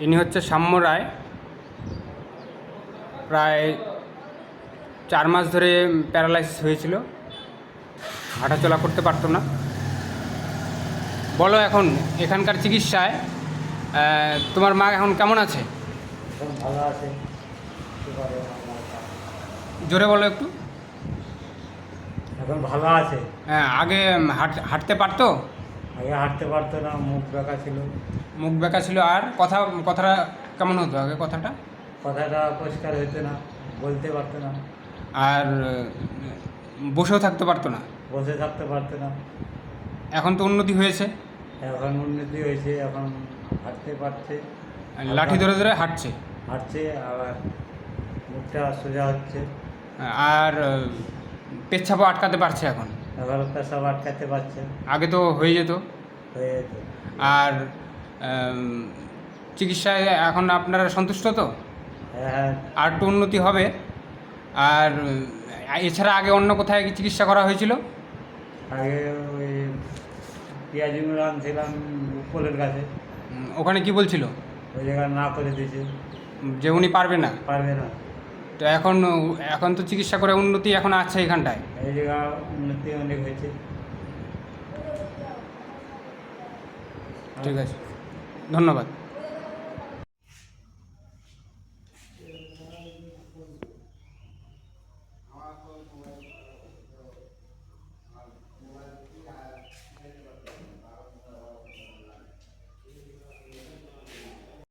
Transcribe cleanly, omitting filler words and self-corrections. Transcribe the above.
ইনি হচ্ছে সাম্য রায়। প্রায় 4 মাস ধরে প্যারালাইসিস হয়েছিল, হাঁটাচলা করতে পারতো না। বলো, এখন এখানকার চিকিৎসায় তোমার মা এখন কেমন আছে? এখন ভালো আছে। জোরে বলো একটু। এখন ভালো আছে। হ্যাঁ, আগে হাঁটতে পারতো? আগে হাঁটতে পারতো না, মুখ ব্যাকা ছিল। মুখ বেঁকা ছিল। আর কথাটা কেমন হতো আগে? কথাটা কথাটা পরিষ্কার হইতো না, বলতে পারতো না, আর বসেও থাকতে পারতো না। বসে থাকতে পারতো না। এখন তো উন্নতি হয়েছে, এখন উন্নতি হয়েছে, এখন হাঁটতে পারছে, লাঠি ধরে ধরে হাঁটছে। হাঁটছে, আবার মুখটা সোজা হচ্ছে। আর পেচ্ছাপও আটকাতে পারছে এখন। এখন পেশাব আটকাতে পারছে, আগে তো হয়ে যেত। হয়ে যেত। আর চিকিৎসায় এখন আপনারা সন্তুষ্ট তো? হ্যাঁ, আর একটু উন্নতি হবে। আর এছাড়া আগে অন্য কোথায় কি চিকিৎসা করা হয়েছিল? আগে ওই পেঁয়াজি মুড় আনছিলাম উপলের কাছে, ওখানে কি বলছিল? ওই জায়গায় না করে দিয়েছে, যে উনি পারবে না। পারবে না। তো এখন তো চিকিৎসা করে উন্নতি এখন আছে এখানটায়। এই জায়গা উন্নতি অনেক হয়েছে। ঠিক আছে, ধন্যবাদ।